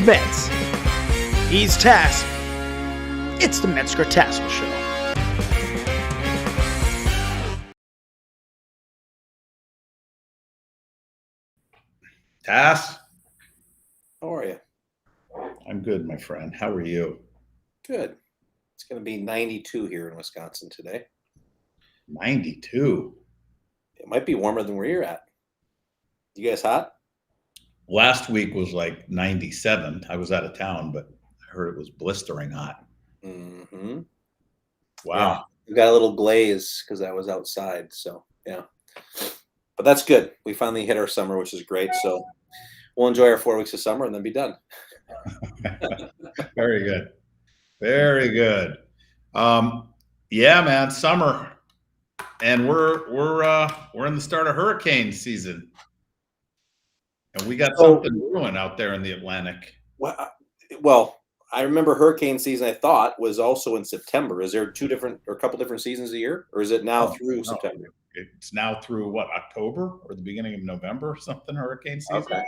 Metz. He's Tass. It's the Metzger Tassoul Show. Tass, how are you? I'm good, my friend. How are you? Good. It's going to be 92 here in Wisconsin today. 92. It might be warmer than where you're at. You guys hot? Last week was like 97. I was out of town, but I heard it was blistering hot. Mm-hmm. Wow. Yeah, we got a little glaze because I was outside. So, yeah. But that's good. We finally hit our summer, which is great. So we'll enjoy our 4 weeks of summer and then be done. Very good. Very good. Yeah, man, summer. And we're in the start of hurricane season. And we got something brewing out there in the Atlantic. Well, I remember hurricane season, I thought, was also in September. Is there a couple different seasons a year? Or is it now through September? It's now through what, October or the beginning of November or something, hurricane season? Okay.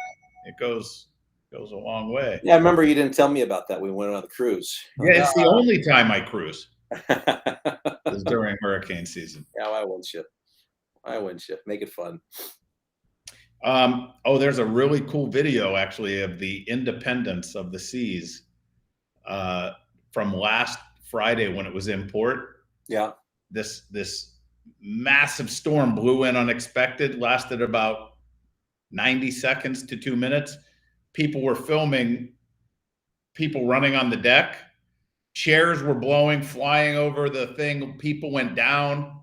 It goes a long way. Yeah, I remember you didn't tell me about that. We went on the cruise. Yeah, it's the only time I cruise is during hurricane season. Yeah, why wouldn't you? Make it fun. There's a really cool video actually of the independence of the seas from last Friday when it was in port. Yeah. This massive storm blew in unexpected, lasted about 90 seconds to 2 minutes. People were filming people running on the deck. Chairs were blowing, flying over the thing. People went down.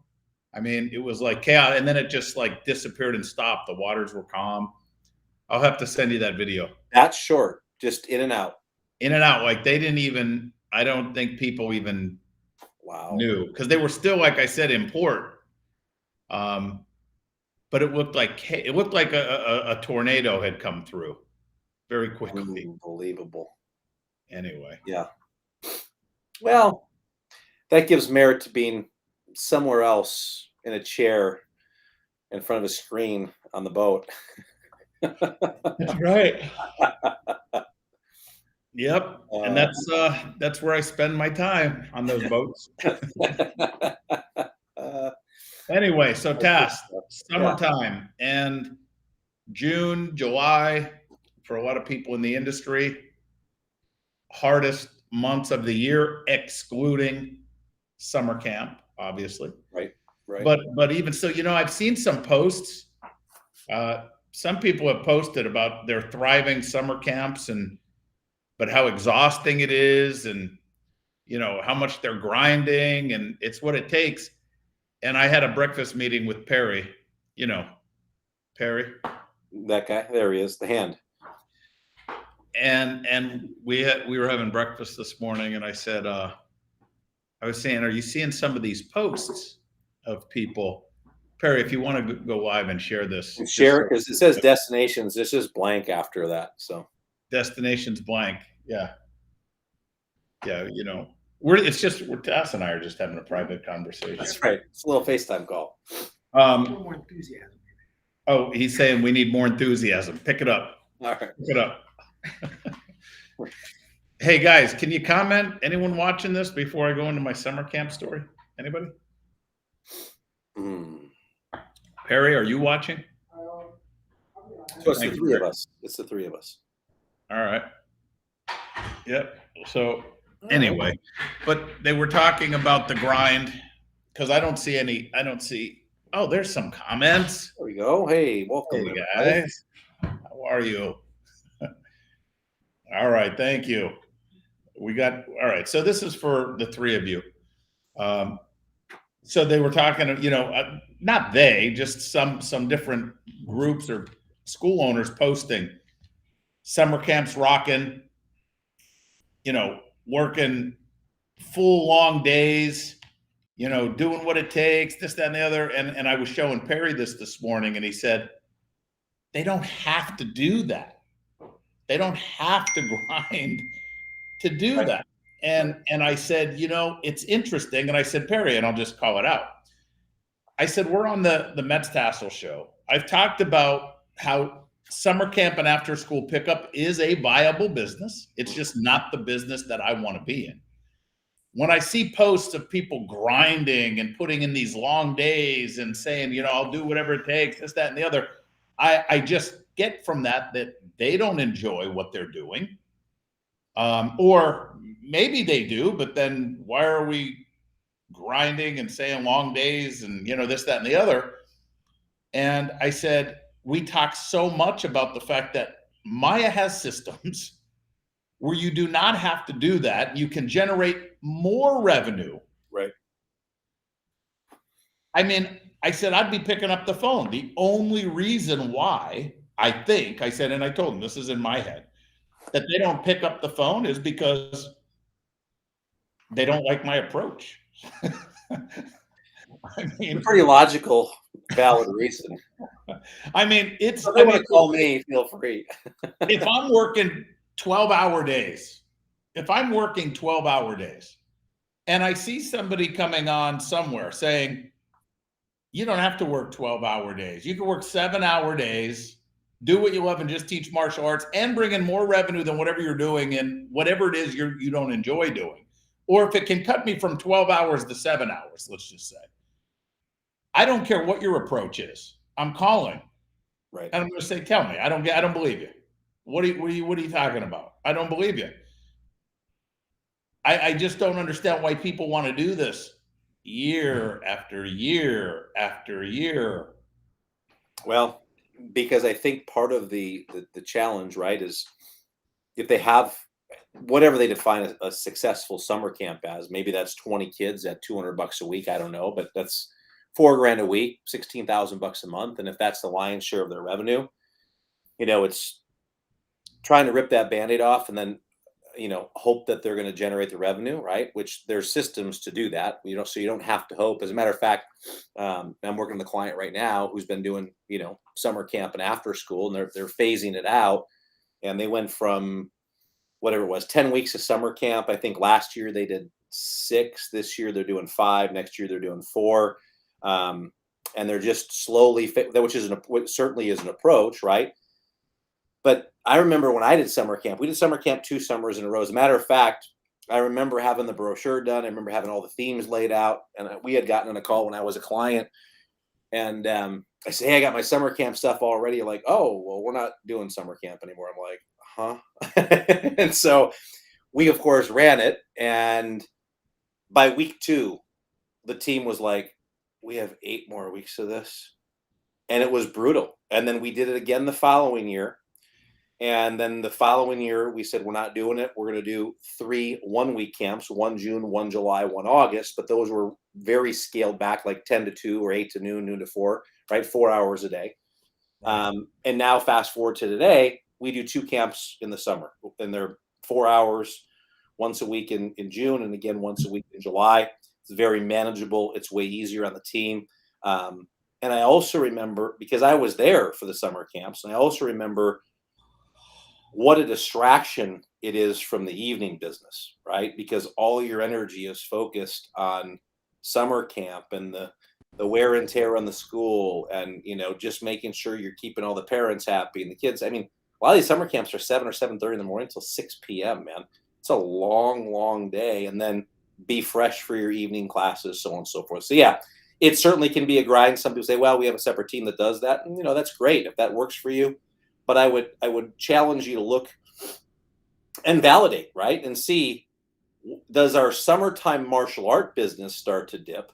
I mean, it was like chaos. And then it just like disappeared and stopped. The waters were calm. I'll have to send you that video. That's short. Just in and out. In and out. Like they didn't even, I don't think people even knew. Because they were still, like I said, in port. But it looked like a tornado had come through very quickly. Unbelievable. Anyway. Yeah. Well, that gives merit to being somewhere else in a chair in front of a screen on the boat. That's right. Yep. And that's where I spend my time, on those boats. Anyway, so Tass, summertime and June, July, for a lot of people in the industry, hardest months of the year, excluding summer camp, obviously. Right. But even so, I've seen some posts. Some people have posted about their thriving summer camps but how exhausting it is, and how much they're grinding, and it's what it takes. And I had a breakfast meeting with Perry. Perry. That guy. There he is. The hand. And we were having breakfast this morning, and I said, I was saying, are you seeing some of these posts of people? Perry, if you want to go live and share this. And share it, because it says destinations. It's just blank after that. So destinations blank. Yeah. Yeah, we're Tass and I are just having a private conversation. That's right. It's a little FaceTime call. More enthusiasm. Oh, he's saying we need more enthusiasm. Pick it up. All right. Pick it up. Hey guys, can you comment? Anyone watching this before I go into my summer camp story? Anybody? Perry, are you watching? So it's the three of us. It's the three of us. All right. Yep. So anyway, but they were talking about the grind, because I don't see. Oh, there's some comments. There we go. Hey, welcome, hey guys. How are you? All right, thank you. All right. So this is for the three of you. So they were talking, not they, just some different groups or school owners posting summer camps rocking, working full long days, doing what it takes, this, that, and the other. And I was showing Perry this morning, and he said, they don't have to do that. They don't have to grind to do that. And I said, it's interesting. And I said, Perry, and I'll just call it out. I said, we're on the Metzger Tassoul show. I've talked about how summer camp and after school pickup is a viable business. It's just not the business that I want to be in. When I see posts of people grinding and putting in these long days and saying, I'll do whatever it takes, this, that, and the other, I just get from that they don't enjoy what they're doing. Or maybe they do, but then why are we grinding and saying long days and, this, that, and the other? And I said, we talk so much about the fact that Maya has systems where you do not have to do that. You can generate more revenue. Right. I mean, I said, I'd be picking up the phone. The only reason why I said, and I told them, this is in my head, that they don't pick up the phone is because they don't like my approach. I mean, pretty logical, valid reason. I mean, it's. If they want to call me, feel free. If I'm working 12-hour days, and I see somebody coming on somewhere saying, you don't have to work 12-hour days. You can work 7-hour days, do what you love, and just teach martial arts and bring in more revenue than whatever you're doing and whatever it is you don't enjoy doing. Or if it can cut me from 12 hours to 7 hours, let's just say. I don't care what your approach is. I'm calling. Right. And I'm going to say, tell me. I don't believe you. What are you talking about? I don't believe you. I just don't understand why people want to do this year after year after year. Well, because I think part of the challenge, right, is if they have whatever they define a successful summer camp as, maybe that's 20 kids at $200 a week. I don't know, but that's $4,000 a week, $16,000 a month. And if that's the lion's share of their revenue, it's trying to rip that Band-Aid off and then, hope that they're going to generate the revenue, right? Which there's systems to do that, so you don't have to hope. As a matter of fact, I'm working with a client right now who's been doing, summer camp and after school, and they're phasing it out. And they went from whatever it was, 10 weeks of summer camp. I think last year they did 6. This year they're doing 5. Next year they're doing 4. And they're just slowly, which certainly is an approach, right? But I remember when I did summer camp, we did summer camp 2 summers in a row. As a matter of fact, I remember having the brochure done. I remember having all the themes laid out. And we had gotten on a call when I was a client. And I say, hey, I got my summer camp stuff already. Like, oh, well, we're not doing summer camp anymore. I'm like, huh? And so we, of course, ran it. And by week 2, the team was like, we have 8 more weeks of this. And it was brutal. And then we did it again the following year. And then the following year, we said, we're not doing it. We're going to do 3 one-week camps, 1 June, 1 July, 1 August. But those were very scaled back, like 10 to 2 or 8 to noon, noon to 4, right? 4 hours a day. And now fast forward to today, we do 2 camps in the summer. And they're 4 hours once a week in June and again once a week in July. It's very manageable. It's way easier on the team. And I also remember, because I was there for the summer camps, and I also remember what a distraction it is from the evening business, right? Because all your energy is focused on summer camp and the wear and tear on the school and, just making sure you're keeping all the parents happy and the kids. I mean, a lot of these summer camps are 7 or 7:30 in the morning until 6 p.m., man. It's a long, long day. And then be fresh for your evening classes, so on and so forth. So yeah, it certainly can be a grind. Some people say, well, we have a separate team that does that. And, that's great if that works for you. But I would challenge you to look and validate, right? And see, does our summertime martial art business start to dip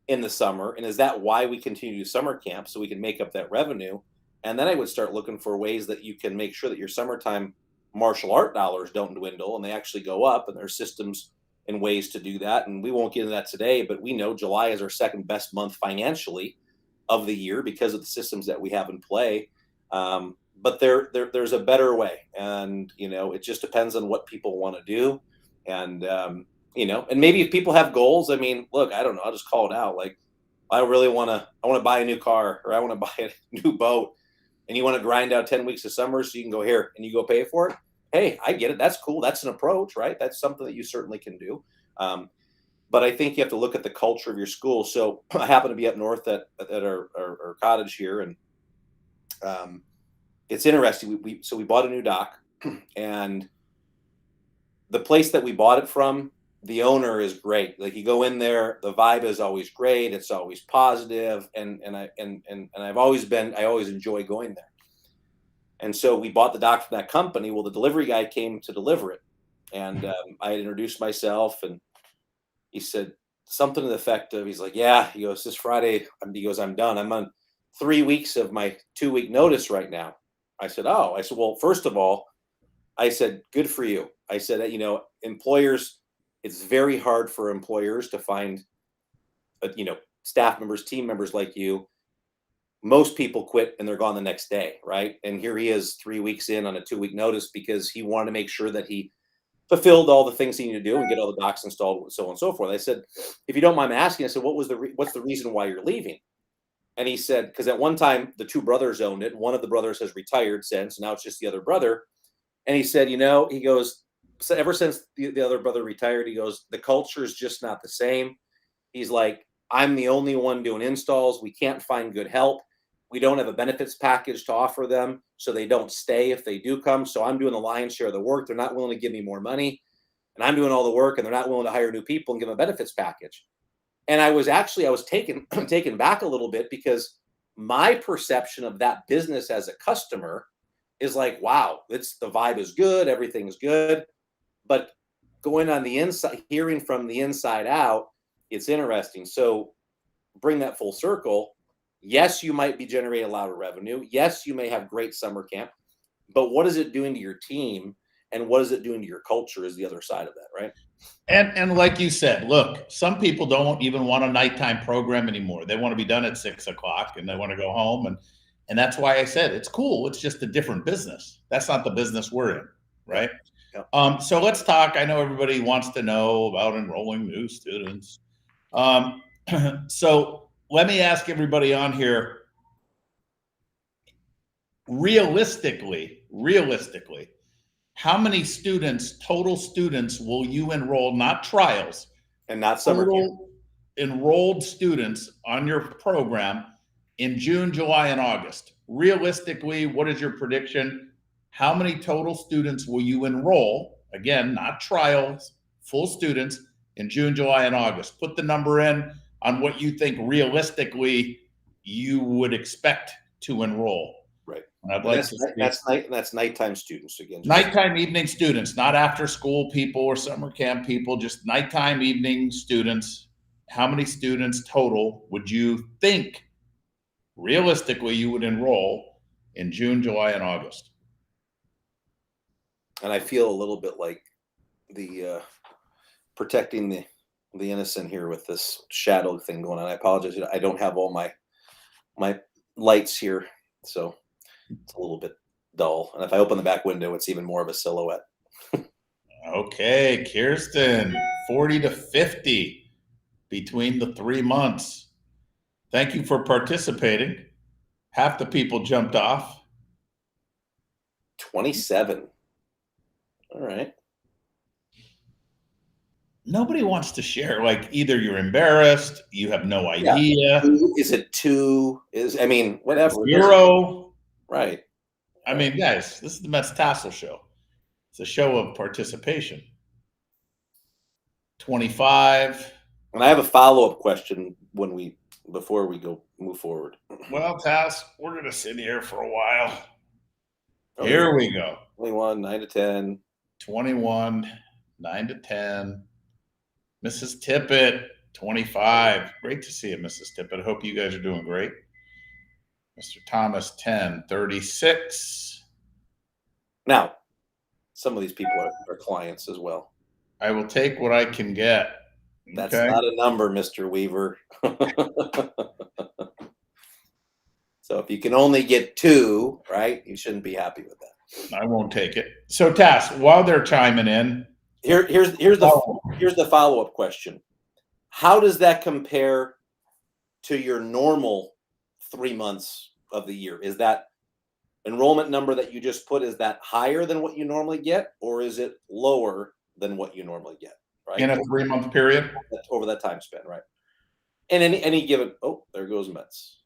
in the summer? And is that why we continue to do summer camp, so we can make up that revenue? And then I would start looking for ways that you can make sure that your summertime martial art dollars don't dwindle and they actually go up, and there's systems and ways to do that. And we won't get into that today, but we know July is our second best month financially of the year because of the systems that we have in play. But there's a better way, and it just depends on what people want to do, and and maybe if people have goals, I mean, look, I don't know, I'll just call it out. Like, I want to buy a new car, or I want to buy a new boat, and you want to grind out 10 weeks of summer so you can go here and you go pay for it. Hey, I get it. That's cool. That's an approach, right? That's something that you certainly can do. But I think you have to look at the culture of your school. So I happen to be up north at our cottage here, and it's interesting. We bought a new dock, and the place that we bought it from, the owner is great. Like, you go in there, the vibe is always great. It's always positive, and I always enjoy going there. And so we bought the dock from that company. Well, the delivery guy came to deliver it, and I had introduced myself, and he said something to the effect of, he's like, "Yeah," he goes, "this Friday," he goes, "I'm done. I'm on 3 weeks of my 2-week notice right now." I said, "Oh," I said, "Well, first of all," I said, "good for you." I said, employers, it's very hard for employers to find, staff members, team members like you. Most people quit and they're gone the next day, right? And here he is 3 weeks in on a 2-week notice because he wanted to make sure that he fulfilled all the things he needed to do and get all the docks installed, and so on and so forth. I said, "If you don't mind me asking," I said, what's the reason why you're leaving?" And he said, because at one time the two brothers owned it. One of the brothers has retired since. Now it's just the other brother. And he said, he goes, "So ever since the other brother retired," he goes, "the culture is just not the same." He's like, "I'm the only one doing installs. We can't find good help. We don't have a benefits package to offer them, so they don't stay if they do come. So I'm doing the lion's share of the work. They're not willing to give me more money, and I'm doing all the work, and they're not willing to hire new people and give them a benefits package." And I was taken taken back a little bit, because my perception of that business as a customer is like, wow, the vibe is good, everything's good. But going on the inside, hearing from the inside out, it's interesting. So bring that full circle. Yes, you might be generating a lot of revenue. Yes, you may have great summer camp, but what is it doing to your team, and what is it doing to your culture is the other side of that, right? And like you said, look, some people don't even want a nighttime program anymore. They want to be done at 6 o'clock and they want to go home. And that's why I said it's cool. It's just a different business. That's not the business we're in, right? Yeah. So let's talk. I know everybody wants to know about enrolling new students. So let me ask everybody on here, realistically, how many total students will you enroll, not trials, and not summer camp, enrolled students on your program in June, July, and August? Realistically, what is your prediction? How many total students will you enroll? Again, not trials, full students in June, July, and August. Put the number in on what you think realistically you would expect to enroll. right? I'd like That's nighttime students again. Nighttime, evening students, not after school people or summer camp people, just nighttime, evening students. How many students total would you think realistically you would enroll in June, July, and August? And I feel a little bit like the protecting the innocent here with this shadow thing going on. I apologize. I don't have all my lights here, so it's a little bit dull. And if I open the back window, it's even more of a silhouette. Okay, Kirsten, 40 to 50 between the 3 months. Thank you for participating. Half the people jumped off. 27. All right. Nobody wants to share. Like, either you're embarrassed, you have no idea. Yeah. Is it 2? Whatever. 0. Right. I mean, guys, this is the Metzger Tassoul show. It's a show of participation. 25. And I have a follow-up question before we move forward. Well, Tass, we're going to sit here for a while. Here we go. 21, 9 to 10. 21, 9 to 10. Mrs. Tippett, 25. Great to see you, Mrs. Tippett. I hope you guys are doing great. Mr. Thomas, 10, 36. Now, some of these people are clients as well. I will take what I can get. That's not a number, Mr. Weaver. So if you can only get 2, right, you shouldn't be happy with that. I won't take it. So, Tass, while they're chiming in, here's the follow-up question. How does that compare to your normal 3 months of the year? Is that enrollment number that you just put, is that higher than what you normally get, or is it lower than what you normally get? Right? In a 3-month period? Over that time span, right? And any given, there goes Metz.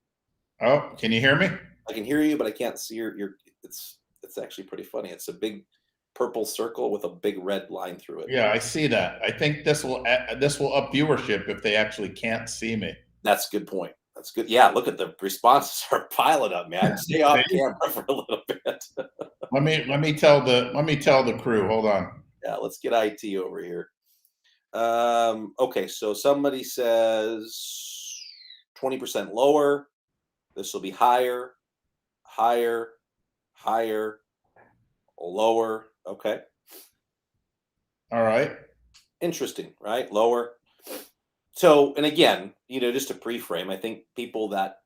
Oh, can you hear me? I can hear you, but I can't see your it's actually pretty funny. It's a big purple circle with a big red line through it. Yeah, I see that. I think this will up viewership if they actually can't see me. That's a good point. That's good. Yeah, look at the responses are piling up, man. Stay off camera for a little bit. Let me tell the crew. Hold on. Yeah, let's get IT over here. Okay, so somebody says 20% lower. This will be higher, higher, higher, lower. Okay. All right. Interesting, right? Lower. So, and again, just to pre-frame, I think people that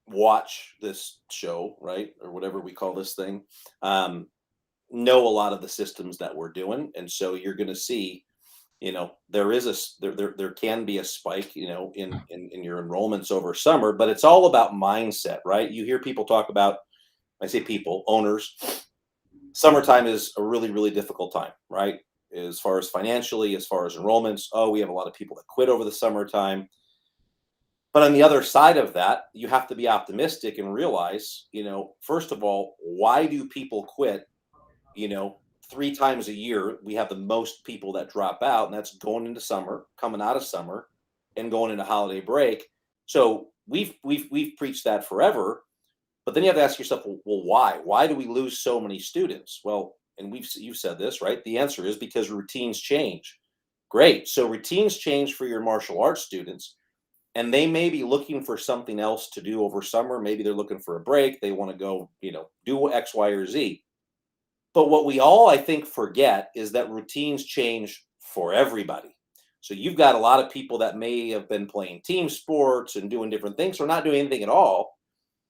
watch this show, right, or whatever we call this thing, know a lot of the systems that we're doing, and so you're going to see, there can be a spike, in your enrollments over summer, but it's all about mindset, right? You hear people talk about, I say people, owners. Summertime is a really, really difficult time, right? As far as financially, as far as enrollments. Oh, we have a lot of people that quit over the summertime. But on the other side of that, you have to be optimistic and realize, first of all, why do people quit? 3 times a year, we have the most people that drop out, and that's going into summer, coming out of summer, and going into holiday break. So we've preached that forever. But then you have to ask yourself, well, why? Why do we lose so many students? Well, and you've said this, right? The answer is because routines change. Great. So routines change for your martial arts students, and they may be looking for something else to do over summer. Maybe they're looking for a break. They want to go, do X, Y, or Z. But what we all, I think, forget is that routines change for everybody. So you've got a lot of people that may have been playing team sports and doing different things, or not doing anything at all.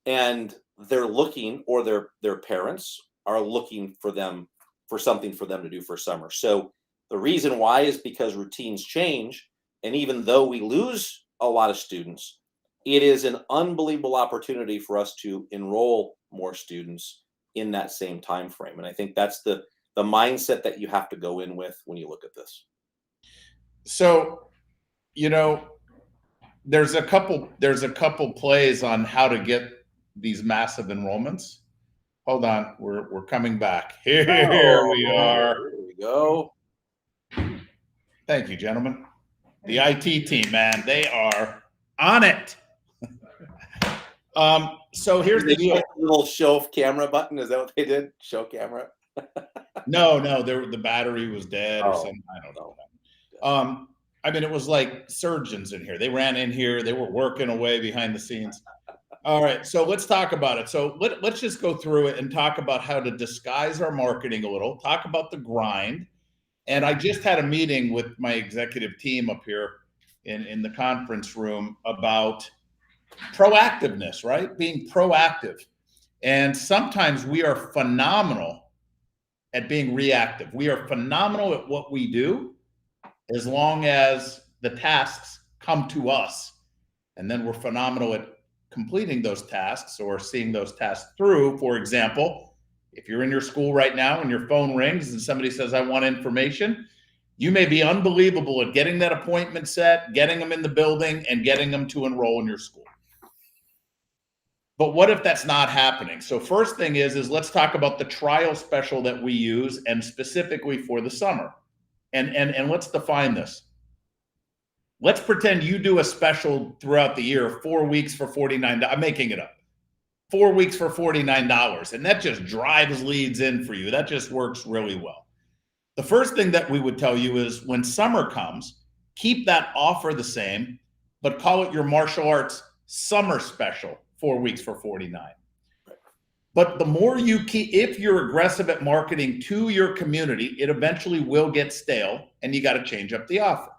And they're looking, or their parents are looking for something for them to do for summer. So the reason why is because routines change. And even though we lose a lot of students, it is an unbelievable opportunity for us to enroll more students in that same time frame. And I think that's the mindset that you have to go in with when you look at this. So, there's a couple plays on how to get these massive enrollments. Hold on, we're coming back. Here we are. Here we go. Thank you, gentlemen. The IT team, man, they are on it. So here's the deal. Little show camera button. Is that what they did? Show camera? No, the battery was dead or something. I don't know. It was like surgeons in here. They ran in here. They were working away behind the scenes. All right, so let's talk about it. So let's just go through it and talk about how to disguise our marketing a little, talk about the grind. And I just had a meeting with my executive team up here in the conference room about proactiveness, right? Being proactive. And sometimes we are phenomenal at being reactive. We are phenomenal at what we do as long as the tasks come to us. And then we're phenomenal at completing those tasks or seeing those tasks through. For example, if you're in your school right now and your phone rings and somebody says, I want information, you may be unbelievable at getting that appointment set, getting them in the building, and getting them to enroll in your school. But what if that's not happening? So first thing is let's talk about the trial special that we use, and specifically for the summer. And let's define this. Let's pretend you do a special throughout the year, 4 weeks for $49. I'm making it up. 4 weeks for $49. And that just drives leads in for you. That just works really well. The first thing that we would tell you is when summer comes, keep that offer the same, but call it your martial arts summer special, 4 weeks for $49. But the more you keep, if you're aggressive at marketing to your community, it eventually will get stale and you got to change up the offer.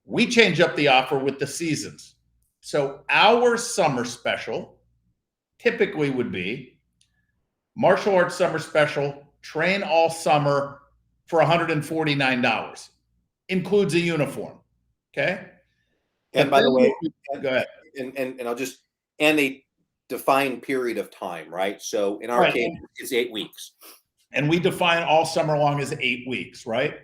We change up the offer with the seasons. So our summer special typically would be martial arts summer special, train all summer for $149. Includes a uniform. Okay. And by the way, go ahead. And I'll just, and a defined period of time, right? So in our case, it's 8 weeks. And we define all summer long as 8 weeks, right?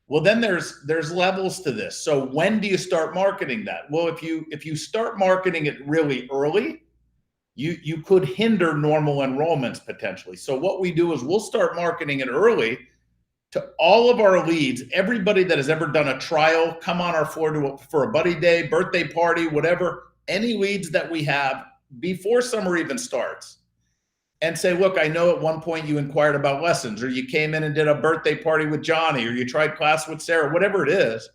Well, then there's levels to this. So when do you start marketing that? Well, if you start marketing it really early, you could hinder normal enrollments potentially. So what we do is we'll start marketing it early to all of our leads. Everybody that has ever done a trial, come on our floor for a buddy day, birthday party, whatever, any leads that we have before summer even starts, and say, look, I know at one point you inquired about lessons, or you came in and did a birthday party with Johnny, or you tried class with Sarah, whatever it is.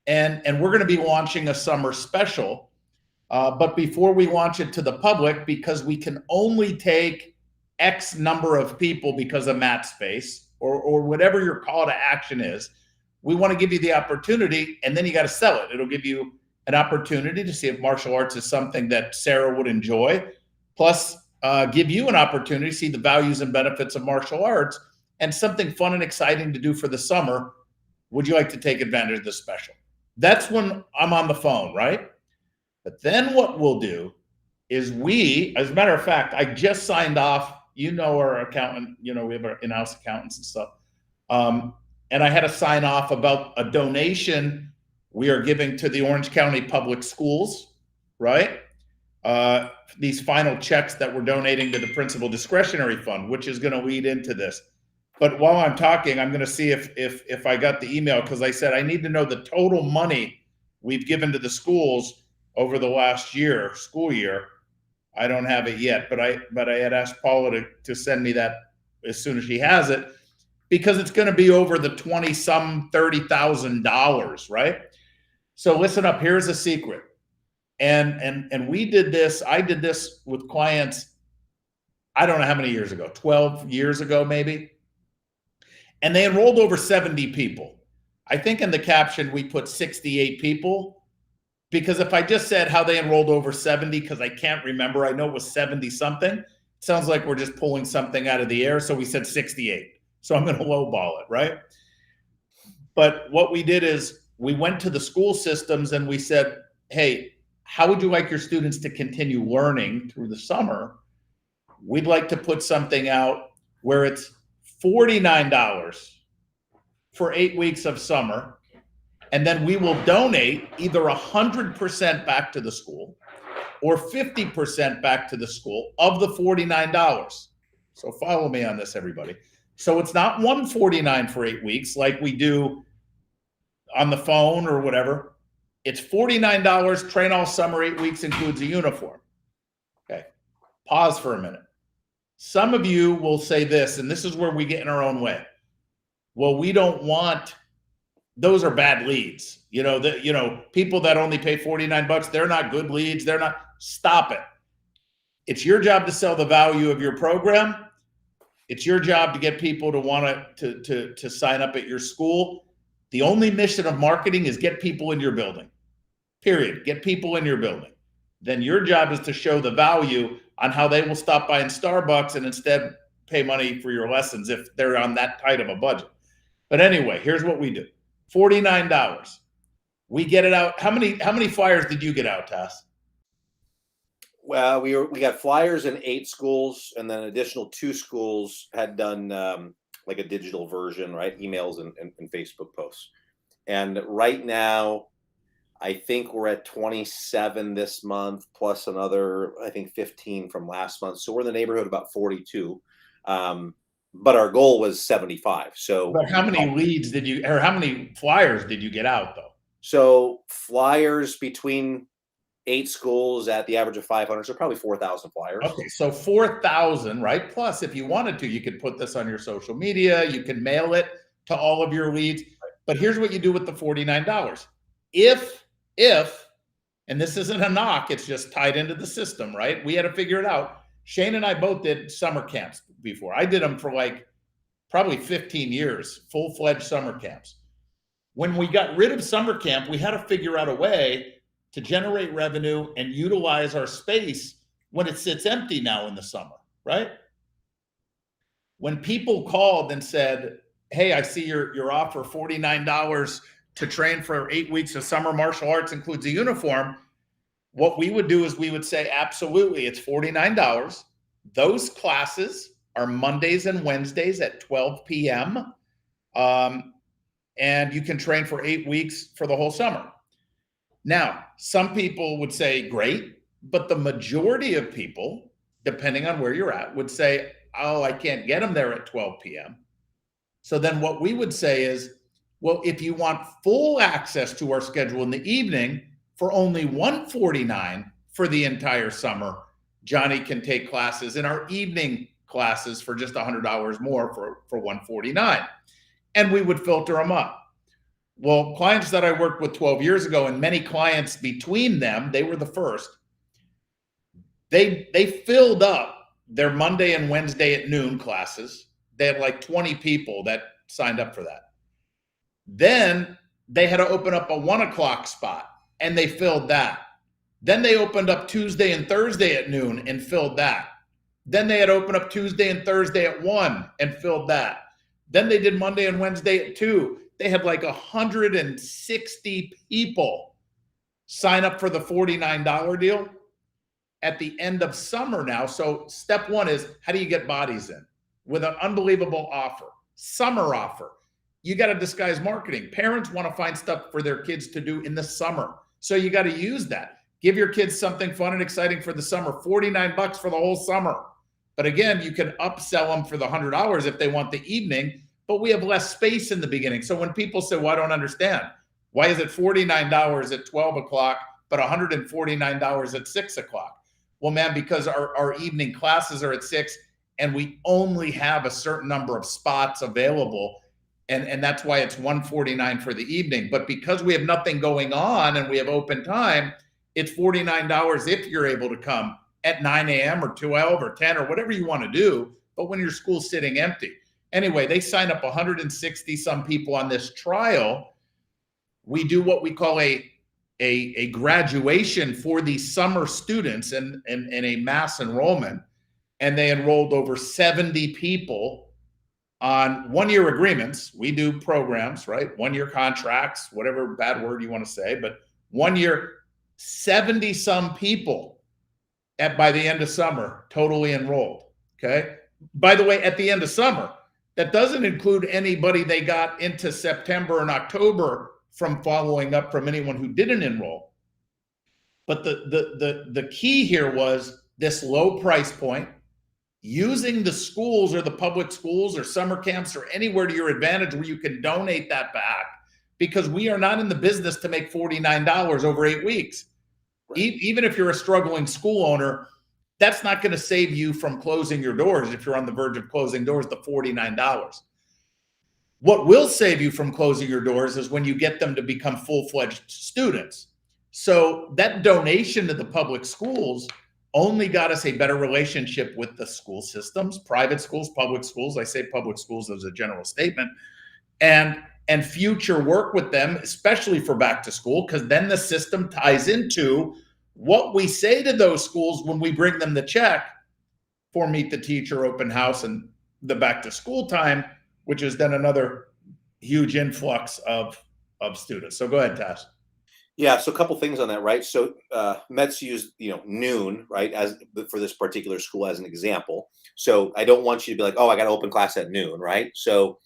And we're going to be launching a summer special. But before we launch it to the public, because we can only take X number of people because of mat space or whatever your call to action is, we want to give you the opportunity, and then you got to sell it. It'll give you an opportunity to see if martial arts is something that Sarah would enjoy, plus give you an opportunity to see the values and benefits of martial arts and something fun and exciting to do for the summer. Would you like to take advantage of this special? That's when I'm on the phone, right? But then what we'll do is as a matter of fact, I just signed off, our accountant, we have our in-house accountants and stuff. And I had to sign off about a donation we are giving to the Orange County Public Schools, right? These final checks that we're donating to the Principal Discretionary Fund, which is going to lead into this. But while I'm talking, I'm going to see if I got the email, because I said I need to know the total money we've given to the schools over the last school year. I don't have it yet, but I had asked Paula to send me that as soon as she has it, because it's going to be over the $30,000, right? So listen up. Here's a secret. And we did this. I did this with clients, I don't know how many years ago, 12 years ago, maybe. And they enrolled over 70 people. I think in the caption, we put 68 people, because if I just said how they enrolled over 70, because I can't remember, I know it was 70 something. It sounds like we're just pulling something out of the air. So we said 68. So I'm going to lowball it, right? But what we did is we went to the school systems and we said, hey, how would you like your students to continue learning through the summer? We'd like to put something out where it's $49 for 8 weeks of summer. And then we will donate either 100% back to the school or 50% back to the school of the $49. So follow me on this, everybody. So it's not $149 for 8 weeks like we do on the phone or whatever. It's $49, train all summer, 8 weeks, includes a uniform. Okay, pause for a minute. Some of you will say this, and this is where we get in our own way. Well, we don't want, those are bad leads. People that only pay $49, they're not good leads. They're not, stop it. It's your job to sell the value of your program. It's your job to get people to want to sign up at your school. The only mission of marketing is get people in your building, period. Get people in your building. Then your job is to show the value on how they will stop by in Starbucks and instead pay money for your lessons if they're on that tight of a budget. But anyway, here's what we do. $49. We get it out. How many flyers did you get out, Tass? Well, we got flyers in 8 schools, and then an additional 2 schools had done like a digital version, right? Emails and Facebook posts. And right now, I think we're at 27 this month, plus another, I think 15 from last month. So we're in the neighborhood of about 42. But our goal was 75. So, but how many leads how many flyers did you get out though? So flyers between 8 schools at the average of 500, so probably 4,000 flyers. Okay, so 4,000, right? Plus, if you wanted to, you could put this on your social media. You can mail it to all of your leads. But here's what you do with the $49. If, and this isn't a knock, it's just tied into the system, right? We had to figure it out. Shane and I both did summer camps before. I did them for like probably 15 years, full-fledged summer camps. When we got rid of summer camp, we had to figure out a way to generate revenue and utilize our space when it sits empty now in the summer, right? When people called and said, hey, I see your offer $49 to train for 8 weeks of summer martial arts, includes a uniform. What we would do is we would say, absolutely, it's $49. Those classes are Mondays and Wednesdays at 12 p.m. And you can train for 8 weeks for the whole summer. Now, some people would say, great, but the majority of people depending on where you're at, would say, oh, I can't get them there at 12 p.m. So then what we would say is, well, if you want full access to our schedule in the evening for only $149 for the entire summer, Johnny can take classes in our evening classes for just $100 more for $149. And we would filter them up. Well, clients that I worked with 12 years ago, and many clients between them, they were the first. They filled up their Monday and Wednesday at noon classes. They had like 20 people that signed up for that. Then they had to open up a 1 o'clock spot, and they filled that. Then they opened up Tuesday and Thursday at noon and filled that. Then they had opened up Tuesday and Thursday at 1 and filled that. Then they did Monday and Wednesday at 2. They had like 160 people sign up for the $49 deal at the end of summer now. So step one is, how do you get bodies in? With an unbelievable offer, summer offer. You got to disguise marketing. Parents want to find stuff for their kids to do in the summer. So you got to use that. Give your kids something fun and exciting for the summer, $49 for the whole summer. But again, you can upsell them for the $100 if they want the evening, but we have less space in the beginning. So when people say, well, I don't understand, why is it $49 at 12 o'clock, but $149 at 6 o'clock? Well, man, because our evening classes are at 6 and we only have a certain number of spots available. And that's why it's $149 for the evening. But because we have nothing going on and we have open time, it's $49 if you're able to come at 9 a.m. or 12 or 10 or whatever you want to do. But when your school's sitting empty. Anyway, they sign up 160 some people on this trial. We do what we call a graduation for these summer students in a mass enrollment. And they enrolled over 70 people on 1-year agreements. We do programs, right? 1-year contracts, whatever bad word you want to say, but 1 year, 70 some people by the end of summer, totally enrolled. Okay. By the way, at the end of summer, that doesn't include anybody they got into September and October from following up from anyone who didn't enroll. But the key here was this low price point, using the schools or the public schools or summer camps or anywhere to your advantage where you can donate that back, because we are not in the business to make $49 over 8 weeks. Right. Even if you're a struggling school owner, that's not going to save you from closing your doors. If you're on the verge of closing doors, the $49. What will save you from closing your doors is when you get them to become full-fledged students. So that donation to the public schools only got us a better relationship with the school systems, private schools, public schools. I say public schools as a general statement, and future work with them, especially for back to school, because then the system ties into what we say to those schools when we bring them the check for Meet the Teacher, open house, and the back to school time, which is then another huge influx of students. So go ahead, Tass. Yeah, so a couple things on that, right? So Mets used, noon, right, as for this particular school as an example. So I don't want you to be like, oh, I got to open class at noon, right? So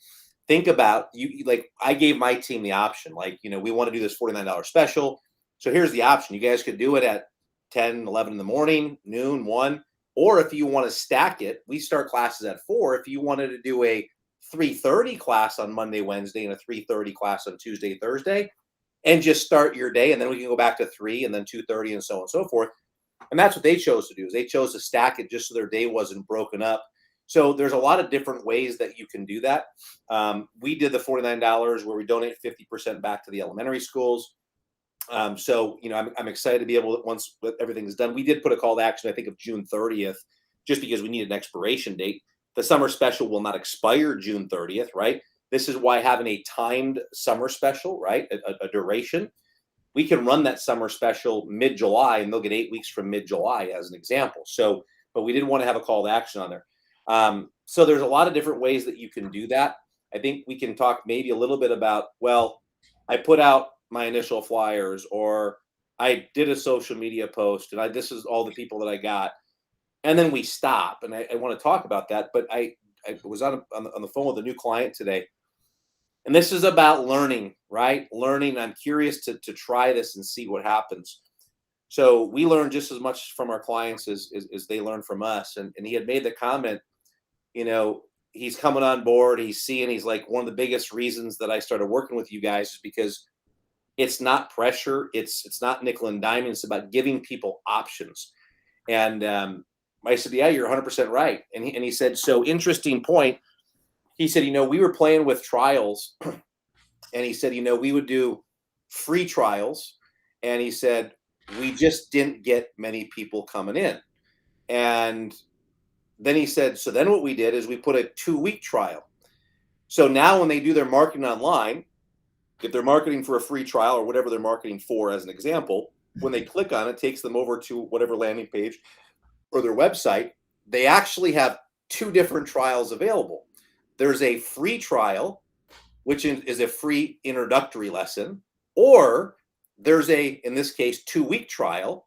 think about like I gave my team the option, like, we want to do this $49 special. So here's the option. You guys could do it at 10, 11 in the morning, noon, 1, or if you want to stack it, we start classes at 4. If you wanted to do a 3:30 class on Monday, Wednesday, and a 3:30 class on Tuesday, Thursday, and just start your day, and then we can go back to 3 and then 2:30 and so on and so forth. And that's what they chose to do, is they chose to stack it just so their day wasn't broken up. So there's a lot of different ways that you can do that. We did the $49 where we donate 50% back to the elementary schools. So, I'm excited to be able to, once everything is done, we did put a call to action, I think of June 30th, just because we need an expiration date. The summer special will not expire June 30th, right? This is why having a timed summer special, right? A duration, we can run that summer special mid-July and they'll get 8 weeks from mid-July as an example. So, but we didn't want to have a call to action on there. So there's a lot of different ways that you can do that. I think we can talk maybe a little bit about, well, I put out my initial flyers, or I did a social media post and this is all the people that I got. And then we stop. And I want to talk about that, but I was on the phone with a new client today. And this is about learning, right? Learning. I'm curious to try this and see what happens. So we learn just as much from our clients as they learn from us. And he had made the comment, he's coming on board. He's like, one of the biggest reasons that I started working with you guys is because it's not pressure. It's not nickel and diamond. It's about giving people options. And I said, yeah, you're 100% right. And he said, so interesting point. He said, we were playing with trials. And he said, we would do free trials. And he said, we just didn't get many people coming in. And then he said, so then what we did is we put a 2-week trial. So now when they do their marketing online, if they're marketing for a free trial or whatever they're marketing for, as an example, when they click on it, it takes them over to whatever landing page or their website. They actually have 2 different trials available. There's a free trial, which is a free introductory lesson, or there's in this case, 2-week trial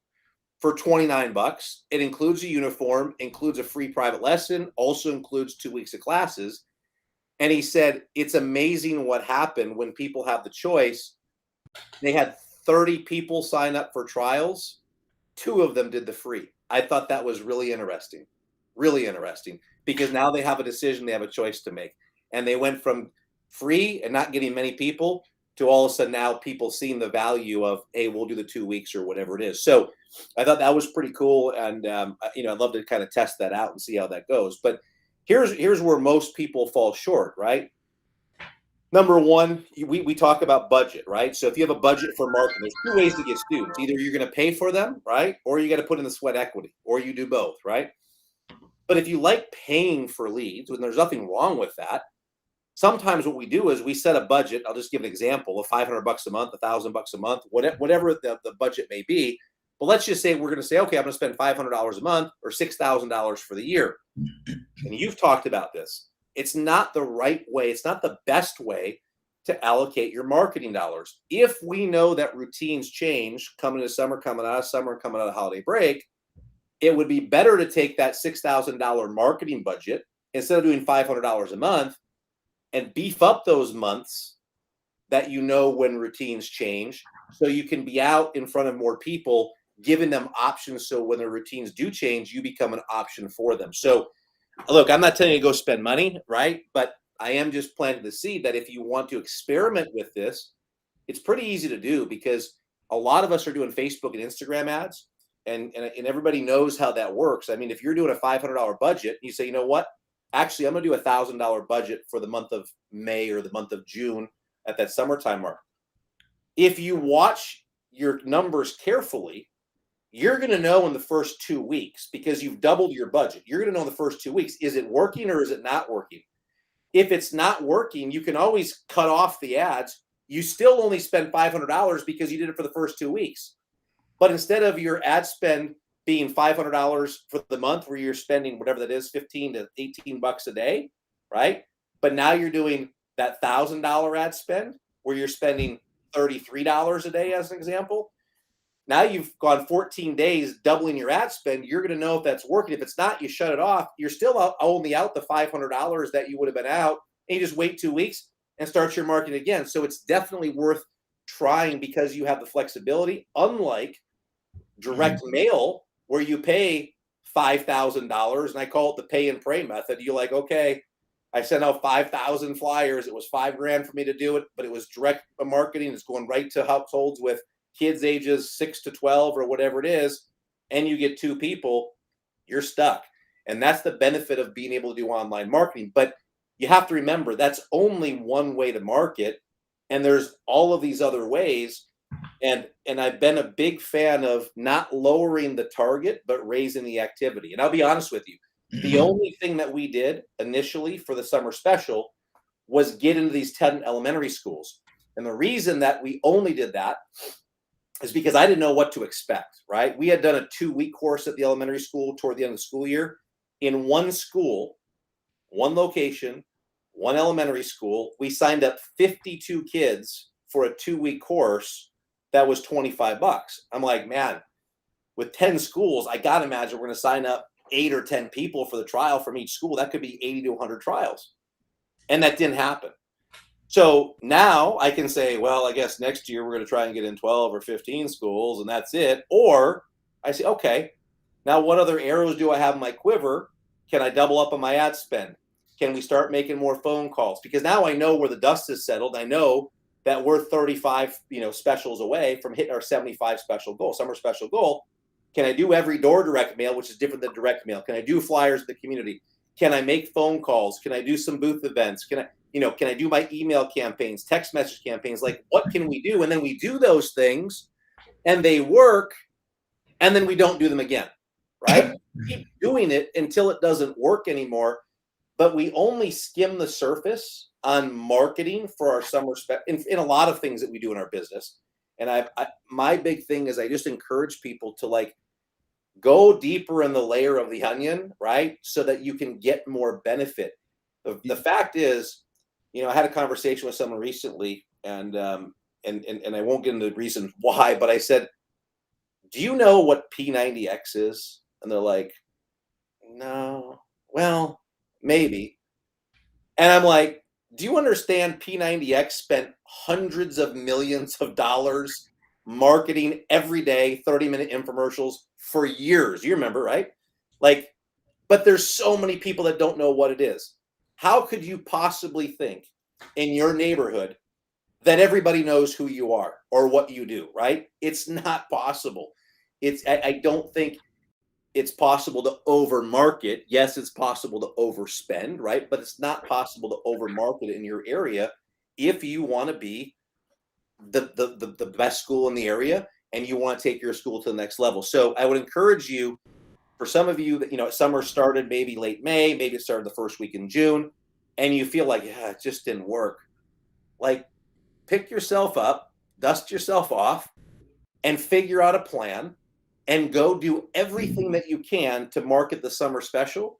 for $29. It includes a uniform, includes a free private lesson, also includes 2 weeks of classes. And he said, it's amazing what happened when people have the choice. They had 30 people sign up for trials. 2 of them did the free. I thought that was really interesting, because now they have a decision, they have a choice to make. And they went from free and not getting many people to all of a sudden now people seeing the value of, hey, we'll do the 2 weeks or whatever it is. So I thought that was pretty cool. And, I'd love to kind of test that out and see how that goes. But here's where most people fall short, right? Number one, we talk about budget, right? So if you have a budget for marketing, there's 2 ways to get students. Either you're going to pay for them, right? Or you got to put in the sweat equity, or you do both, right? But if you like paying for leads, and there's nothing wrong with that, sometimes what we do is we set a budget. I'll just give an example of $500 a month, $1,000 a month, whatever the budget may be. But let's just say we're going to say, okay, I'm going to spend $500 a month or $6,000 for the year. And you've talked about this. It's not the right way. It's not the best way to allocate your marketing dollars. If we know that routines change coming into summer, coming out of summer, coming out of holiday break, it would be better to take that $6,000 marketing budget instead of doing $500 a month and beef up those months that when routines change, so you can be out in front of more people, giving them options. So when their routines do change, you become an option for them. So look, I'm not telling you to go spend money, right? But I am just planting the seed that if you want to experiment with this, it's pretty easy to do, because a lot of us are doing Facebook and Instagram ads, and everybody knows how that works. I mean, if you're doing a $500 budget, you say, you know what? Actually, I'm going to do a $1,000 budget for the month of May or the month of June at that summertime mark. If you watch your numbers carefully, you're going to know in the first 2 weeks, because you've doubled your budget. You're going to know in the first 2 weeks, is it working or is it not working? If it's not working, you can always cut off the ads. You still only spend $500 because you did it for the first 2 weeks. But instead of your ad spend being $500 for the month, where you're spending whatever that is, $15 to $18 a day, right? But now you're doing that $1,000 ad spend where you're spending $33 a day, as an example. Now you've gone 14 days doubling your ad spend. You're going to know if that's working. If it's not, you shut it off. You're still only out the $500 that you would have been out, and you just wait 2 weeks and start your marketing again. So it's definitely worth trying, because you have the flexibility, unlike direct mail, where you pay $5,000, and I call it the pay and pray method. You're like, okay, I sent out 5,000 flyers. It was $5,000 for me to do it, but it was direct marketing. It's going right to households with kids ages 6 to 12 or whatever it is, and you get 2 people, you're stuck. And that's the benefit of being able to do online marketing. But you have to remember, that's only one way to market, and there's all of these other ways. And I've been a big fan of not lowering the target, but raising the activity. And I'll be honest with you, the only thing that we did initially for the summer special was get into these 10 elementary schools. And the reason that we only did that is because I didn't know what to expect, right? We had done a 2-week course at the elementary school toward the end of the school year. In one school, one location, one elementary school, we signed up 52 kids for a 2-week course that was $25. I'm like, man, with 10 schools, I got to imagine we're going to sign up 8 or 10 people for the trial from each school. That could be 80 to 100 trials. And that didn't happen. So now I can say, well, I guess next year we're going to try and get in 12 or 15 schools and that's it. Or I say, okay, now what other arrows do I have in my quiver? Can I double up on my ad spend? Can we start making more phone calls? Because now I know where the dust is settled. I know that we're 35, specials away from hitting our 75 special goal, summer special goal. Can I do every door direct mail, which is different than direct mail? Can I do flyers in the community? Can I make phone calls? Can I do some booth events? Can I do my email campaigns, text message campaigns? Like, what can we do? And then we do those things and they work, and then we don't do them again, right? Keep doing it until it doesn't work anymore. But we only skim the surface on marketing for our summer in a lot of things that we do in our business. And my big thing is I just encourage people to like go deeper in the layer of the onion, right? So that you can get more benefit. The fact is, I had a conversation with someone recently, and I won't get into the reason why, but I said, do you know what P90X is? And they're like, no, well, maybe. And I'm like, do you understand P90X spent hundreds of millions of dollars marketing every day, 30-minute infomercials for years? You remember, right? Like, but there's so many people that don't know what it is. How could you possibly think in your neighborhood that everybody knows who you are or what you do, right? It's not possible. I don't think it's possible to over market. Yes, it's possible to overspend, right? But it's not possible to over market in your area if you want to be the best school in the area and you want to take your school to the next level. So I would encourage you, for some of you that, summer started maybe late May, maybe it started the first week in June, and you feel like, yeah, it just didn't work. Like, pick yourself up, dust yourself off, and figure out a plan and go do everything that you can to market the summer special,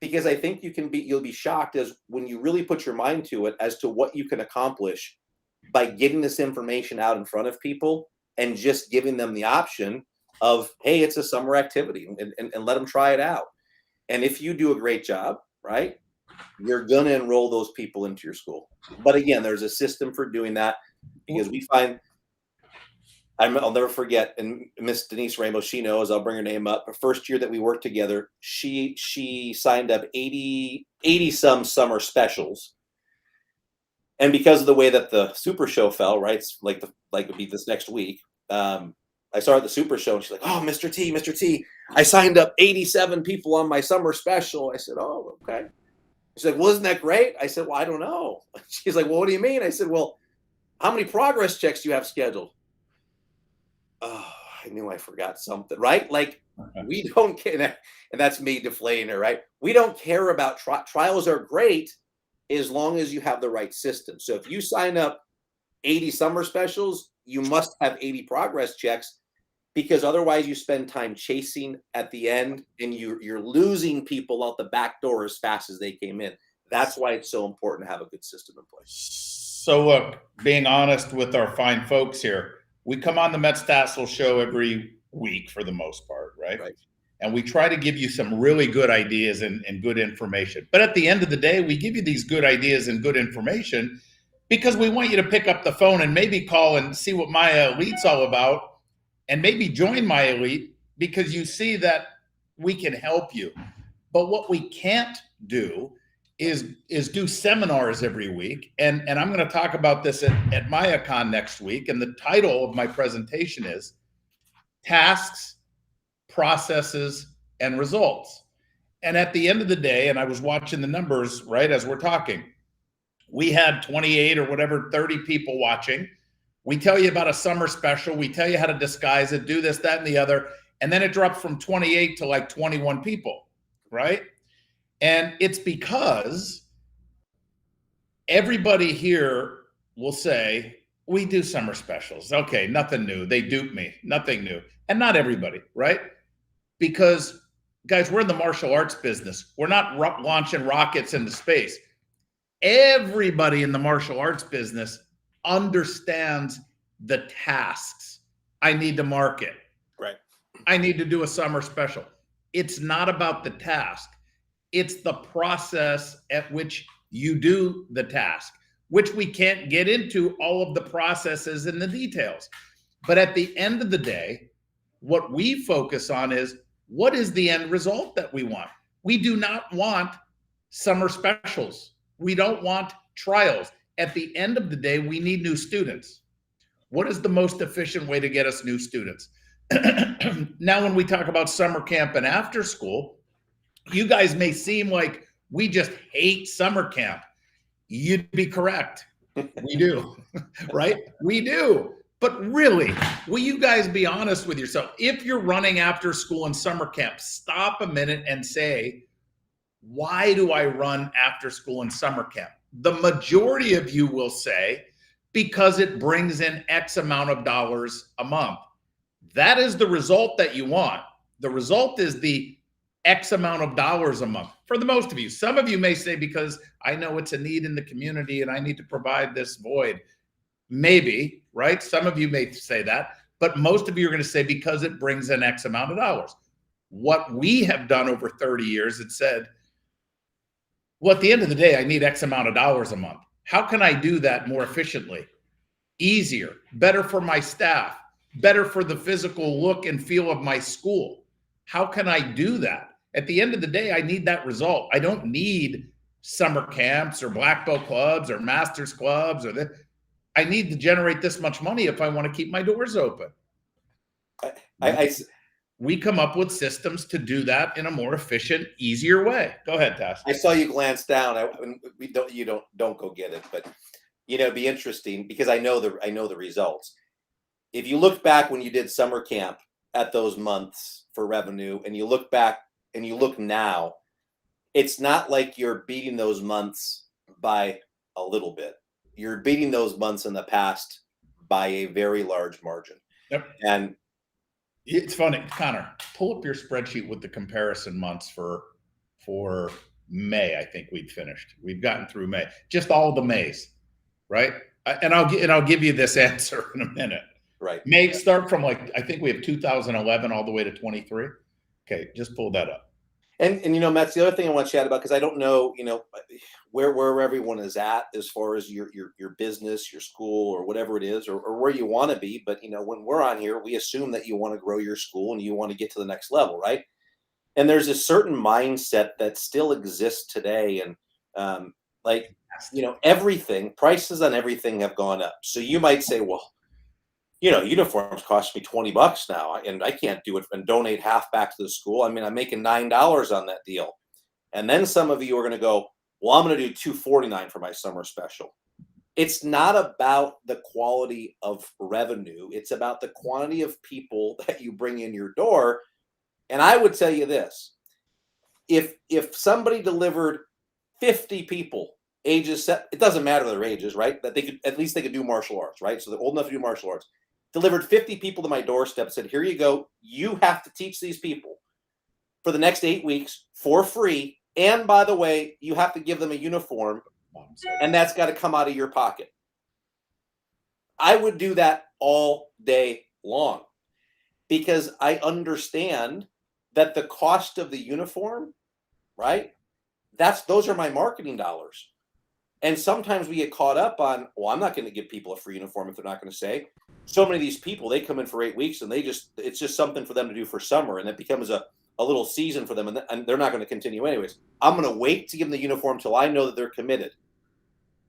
because I think you'll be shocked as when you really put your mind to it as to what you can accomplish by getting this information out in front of people and just giving them the option of, hey, it's a summer activity, and let them try it out. And if you do a great job, right, you're going to enroll those people into your school. But again, there's a system for doing that, because we find, I'll never forget, and Miss Denise Rainbow, she knows, I'll bring her name up. The first year that we worked together, she signed up 80 some summer specials. And because of the way that the Super Show fell, right, it's like it'd be this next week, I started the Super Show, and she's like, oh, Mr. T, I signed up 87 people on my summer special. I said, oh, okay. She's like, well, isn't that great? I said, well, I don't know. She's like, well, what do you mean? I said, well, how many progress checks do you have scheduled? Oh, I knew I forgot something, right? Like, we don't care, and that's me deflating her, right? We don't care about trials are great as long as you have the right system. So if you sign up 80 summer specials, you must have 80 progress checks, because otherwise you spend time chasing at the end and you're losing people out the back door as fast as they came in. That's why it's so important to have a good system in place. So look, being honest with our fine folks here, we come on the Metzger Tassoul show every week for the most part, right? Right. And we try to give you some really good ideas and good information. But at the end of the day, we give you these good ideas and good information because we want you to pick up the phone and maybe call and see what My Elite's all about, and maybe join My Elite because you see that we can help you. But what we can't do is do seminars every week. And I'm going to talk about this at MayaCon next week. And the title of my presentation is Tasks, Processes, and Results. And at the end of the day, and I was watching the numbers, right, as we're talking, we had 28 or whatever, 30 people watching. We tell you about a summer special. We tell you how to disguise it, do this, that, and the other. And then it dropped from 28 to like 21 people, right? And it's because everybody here will say, we do summer specials. Okay, nothing new. They dupe me, nothing new. And not everybody, right? Because, guys, we're in the martial arts business. We're not launching rockets into space. Everybody in the martial arts business understands the tasks. I need to market. Right. I need to do a summer special. It's not about the task. It's the process at which you do the task. which we can't get into all of the processes and the details. But at the end of the day, what we focus on is, what is the end result that we want? We do not want summer specials. We don't want trials. At the end of the day, we need new students. What is the most efficient way to get us new students? Now, when we talk about summer camp and after school, you guys may seem like we just hate summer camp. You'd be correct. We do, right? We do. But really, will you guys be honest with yourself? If you're running after school and summer camp, stop a minute and say, why do I run after school and summer camp? The majority of you will say, because it brings in X amount of dollars a month. That is the result that you want. The result is the X amount of dollars a month for the most of you. Some of you may say, because I know it's a need in the community and I need to provide this void. Maybe, right? Some of you may say that, but most of you are going to say, because it brings in X amount of dollars. What we have done over 30 years, it said, well, at the end of the day, I need X amount of dollars a month. How can I do that more efficiently, easier, better for my staff, better for the physical look and feel of my school? How can I do that? At the end of the day, I need that result. I don't need summer camps or black belt clubs or masters clubs or that. I need to generate this much money if I want to keep my doors open. We come up with systems to do that in a more efficient, easier way. Go ahead, Tass. I saw you glance down. Don't go get it, but it'd be interesting because I know the results. If you look back when you did summer camp at those months for revenue, and you look back and you look now, it's not like you're beating those months by a little bit. You're beating those months in the past by a very large margin. Yep. And it's funny, Connor, pull up your spreadsheet with the comparison months for May. I think we'd finished. We've gotten through May, just all the Mays, right? And I'll give you this answer in a minute. Right. May start from I think we have 2011 all the way to 23. Okay, just pull that up. And Matt, the other thing I want to chat about, because I don't know, where everyone is at as far as your business, your school, or whatever it is, or where you want to be. But when we're on here, we assume that you want to grow your school and you want to get to the next level, right? And there's a certain mindset that still exists today, and everything, prices on everything have gone up. So you might say, well, uniforms cost me $20 now, and I can't do it and donate half back to the school. I mean, I'm making $9 on that deal. And then some of you are going to go, well, I'm going to do $249 for my summer special. It's not about the quality of revenue. It's about the quantity of people that you bring in your door. And I would tell you this, if somebody delivered 50 people, ages set, it doesn't matter their ages, right? That at least they could do martial arts, right? So they're old enough to do martial arts. Delivered 50 people to my doorstep, said, here you go. You have to teach these people for the next 8 weeks for free. And by the way, you have to give them a uniform, and that's got to come out of your pocket. I would do that all day long because I understand that the cost of the uniform, right? Those are my marketing dollars. And sometimes we get caught up on, well, I'm not going to give people a free uniform if they're not going to say. So many of these people, they come in for 8 weeks and it's just something for them to do for summer. And it becomes a little season for them. And they're not going to continue anyways. I'm going to wait to give them the uniform till I know that they're committed.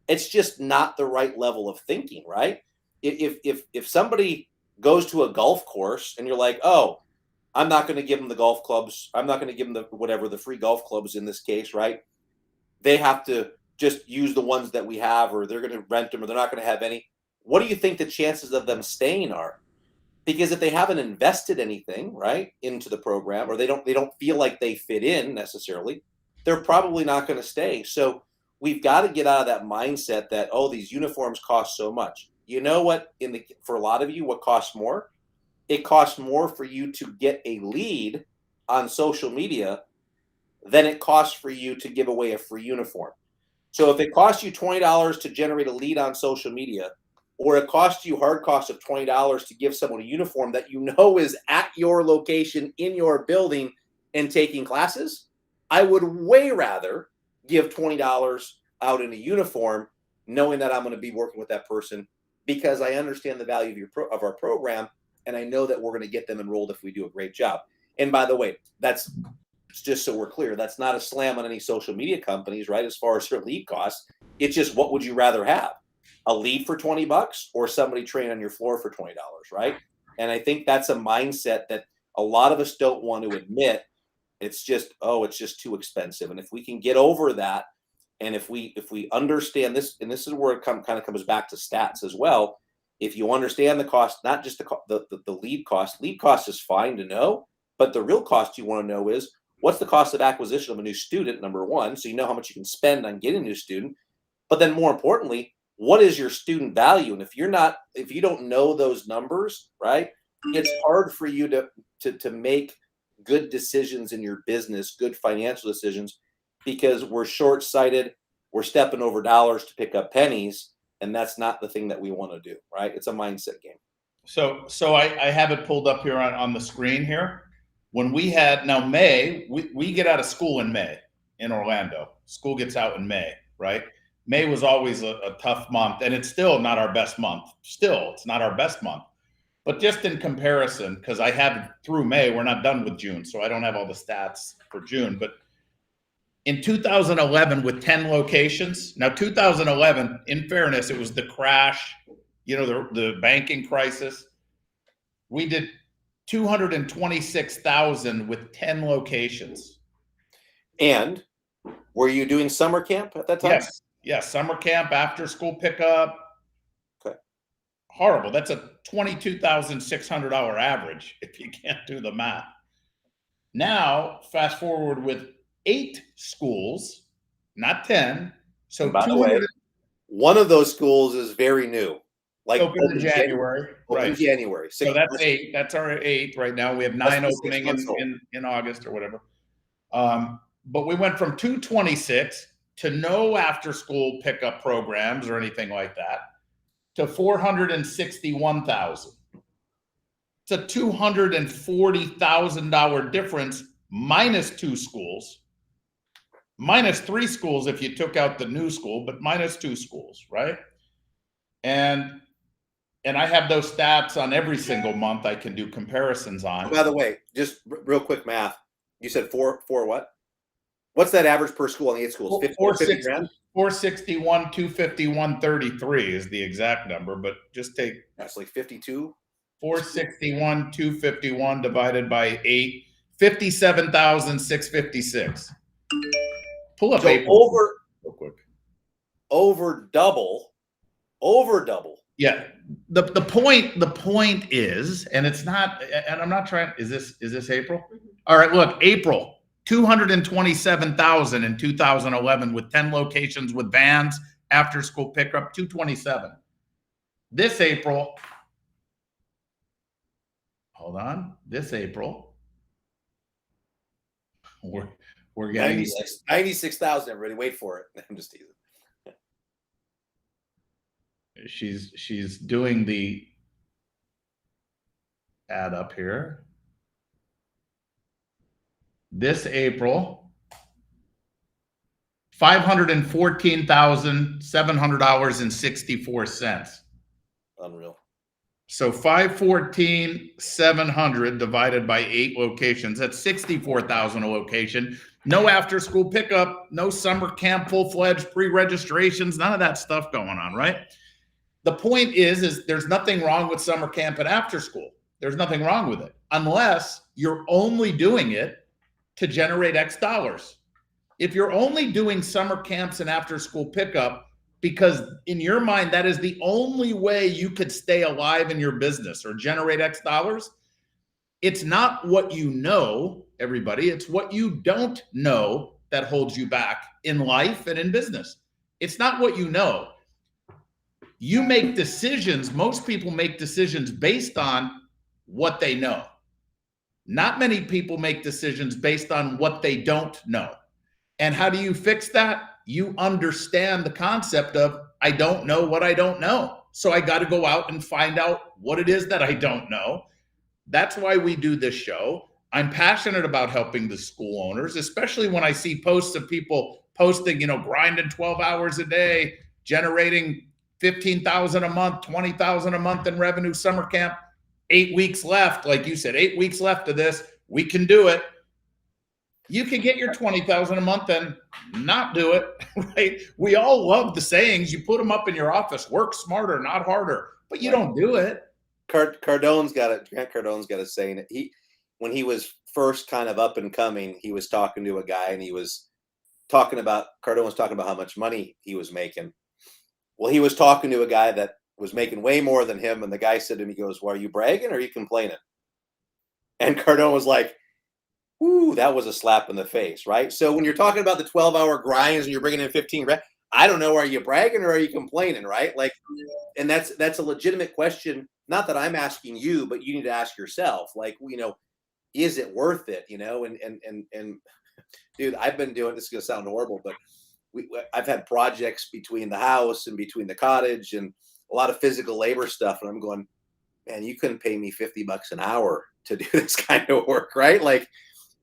It's just not the right level of thinking, right? If somebody goes to a golf course and you're like, oh, I'm not going to give them the golf clubs. I'm not going to give them the free golf clubs in this case, right? They have to just use the ones that we have, or they're going to rent them, or they're not going to have any. What do you think the chances of them staying are? Because if they haven't invested anything, right, into the program, or they don't feel like they fit in necessarily, they're probably not going to stay. So we've got to get out of that mindset that, oh, these uniforms cost so much. You know what? For a lot of you, what costs more? It costs more for you to get a lead on social media than it costs for you to give away a free uniform. So if it costs you $20 to generate a lead on social media, or it costs you hard cost of $20 to give someone a uniform that you know is at your location in your building and taking classes, I would way rather give $20 out in a uniform knowing that I'm going to be working with that person because I understand the value of our program, and I know that we're going to get them enrolled if we do a great job. And by the way, that's just so we're clear, that's not a slam on any social media companies, right? As far as their lead costs, it's just, what would you rather have? A lead for $20 or somebody train on your floor for $20, right? And I think that's a mindset that a lot of us don't want to admit. It's just, oh, it's just too expensive. And if we can get over that, and if we understand this, and this is where it kind of comes back to stats as well. If you understand the cost, not just the lead cost is fine to know, but the real cost you want to know is, what's the cost of acquisition of a new student, number one, so you know how much you can spend on getting a new student. But then more importantly, what is your student value? And if you don't know those numbers, right, it's hard for you to make good decisions in your business, good financial decisions, because we're short-sighted, we're stepping over dollars to pick up pennies, and that's not the thing that we want to do, right? It's a mindset game. So I have it pulled up here on the screen here. When we had, now May, we get out of school in May in Orlando. School gets out in May, right? May was always a tough month, and it's still not our best month. Still, it's not our best month. But just in comparison, because I have through May, we're not done with June, so I don't have all the stats for June. But in 2011, with 10 locations, now 2011, in fairness, it was the crash, the banking crisis. We did 226,000 with 10 locations. And were you doing summer camp at that time? Yes, summer camp, after school pickup. Okay. Horrible. That's a $22,600 average if you can't do the math. Now, fast forward with 8 schools, not 10. So by the way, one of those schools is very new. Like open in January. Right. January. So that's 8. That's our 8 right now. We have 9 opening in August or whatever. But we went from 226 to no after school pickup programs or anything like that to 461,000. It's a $240,000 difference, minus 2 schools, minus 3 schools if you took out the new school, but minus 2 schools, right? And I have those stats on every single month I can do comparisons on. By the way, just real quick math. You said four what? What's that average per school on the 8 schools? 50 grand? 461, 251, 33 is the exact number, but just take. That's like 52. 461, 251 divided by 8, 57,656. Pull up so April real quick. Over double. Yeah. The point is, and it's not, and I'm not trying, is this April? All right, look, April, 227,000 in 2011 with 10 locations with vans, after school pickup, 227. This April, hold on, this April, we're getting 96,000, everybody, wait for it. I'm just teasing. She's doing the add up here. This April, $514,700.64. Unreal. So 514,700 divided by 8 locations. That's 64,000 a location. No after school pickup, no summer camp, full-fledged pre-registrations, none of that stuff going on, right? The point is there's nothing wrong with summer camp and after school. There's nothing wrong with it, unless you're only doing it to generate X dollars. If you're only doing summer camps and after school pickup because in your mind that is the only way you could stay alive in your business or generate X dollars, it's not what you know, everybody. It's what you don't know that holds you back in life and in business. It's not what you know. You make decisions. Most people make decisions based on what they know. Not many people make decisions based on what they don't know. And how do you fix that? You understand the concept of, I don't know what I don't know. So I got to go out and find out what it is that I don't know. That's why we do this show. I'm passionate about helping the school owners, especially when I see posts of people posting, grinding 12 hours a day, generating 15,000 a month, 20,000 a month in revenue, summer camp, 8 weeks left. Like you said, 8 weeks left of this. We can do it. You can get your 20,000 a month and not do it, right? We all love the sayings. You put them up in your office, work smarter, not harder, but you don't do it. Cardone's got it. Grant Cardone's got a saying that when he was first kind of up and coming, he was talking to a guy and Cardone was talking about how much money he was making. Well, he was talking to a guy that was making way more than him. And the guy said to him, he goes, well, are you bragging or are you complaining? And Cardone was like, ooh, that was a slap in the face, right? So when you're talking about the 12-hour grinds and you're bringing in 15 grand, I don't know, are you bragging or are you complaining, right? Like, and that's a legitimate question. Not that I'm asking you, but you need to ask yourself, like, is it worth it? And dude, I've been doing, this is going to sound horrible, but I've had projects between the house and between the cottage and a lot of physical labor stuff. And I'm going, man, you couldn't pay me $50 an hour to do this kind of work, right? Like,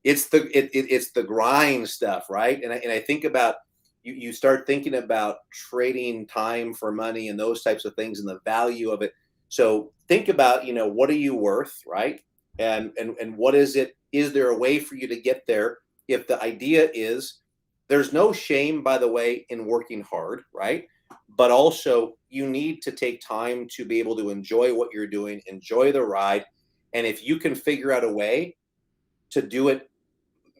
it's the grind stuff, right? And I think about, you start thinking about trading time for money and those types of things and the value of it. So think about, what are you worth, right? And what is it? Is there a way for you to get there? If the idea is, there's no shame, by the way, in working hard, right? But also you need to take time to be able to enjoy what you're doing, enjoy the ride. And if you can figure out a way to do it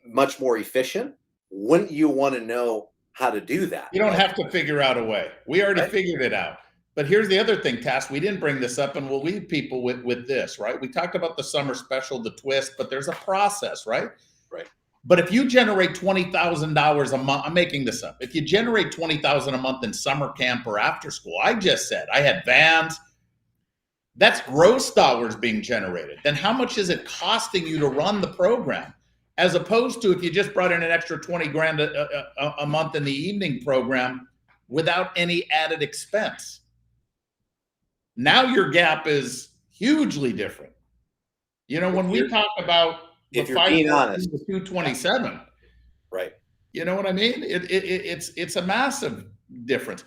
much more efficient, wouldn't you want to know how to do that? You don't have to figure out a way. We already figured it out. But here's the other thing, Tass, we didn't bring this up, and we'll leave people with this, right? We talked about the summer special, the twist, but there's a process, right? Right. But if you generate $20,000 a month, I'm making this up. If you generate $20,000 a month in summer camp or after school, I just said I had vans. That's gross dollars being generated. Then how much is it costing you to run the program? As opposed to if you just brought in an extra 20 grand a month in the evening program without any added expense. Now your gap is hugely different. When we talk about if you're being honest, the 227, right? You know what I mean? It's a massive difference.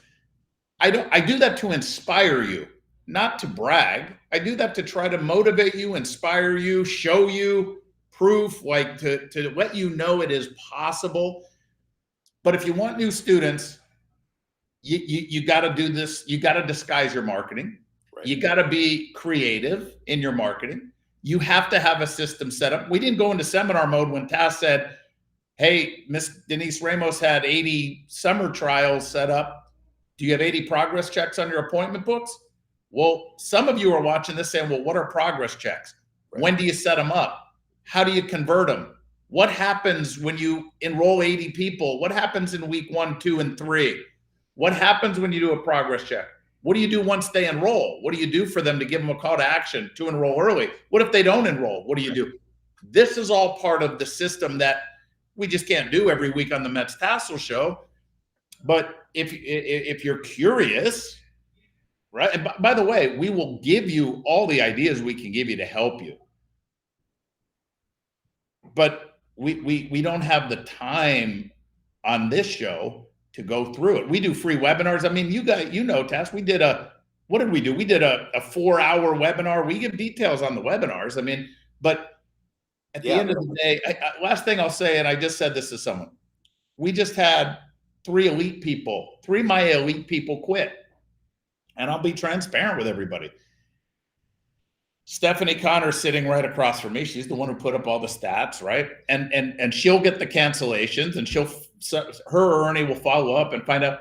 I do that to inspire you, not to brag. I do that to try to motivate you, inspire you, show you proof, like to let you know it is possible. But if you want new students, you got to do this. You got to disguise your marketing. Right. You got to be creative in your marketing. You have to have a system set up. We didn't go into seminar mode when Tass said, hey, Miss Denise Ramos had 80 summer trials set up. Do you have 80 progress checks on your appointment books? Well, some of you are watching this saying, well, what are progress checks? Right. When do you set them up? How do you convert them? What happens when you enroll 80 people? What happens in week 1, 2, and 3? What happens when you do a progress check? What do you do once they enroll? What do you do for them to give them a call to action to enroll early? What if they don't enroll? What do you do? This is all part of the system that we just can't do every week on the Metzger Tassoul show. But if you're curious, right? And by the way, we will give you all the ideas we can give you to help you. But we don't have the time on this show to go through it. We do free webinars. I mean, you guys, Tass, we did what did we do? We did a 4-hour webinar. We give details on the webinars. I mean, but at the end of the day, last thing I'll say, and I just said this to someone, we just had 3 of my elite people quit. And I'll be transparent with everybody. Stephanie Connor sitting right across from me. She's the one who put up all the stats, right? And she'll get the cancellations, and her or Ernie will follow up and find out.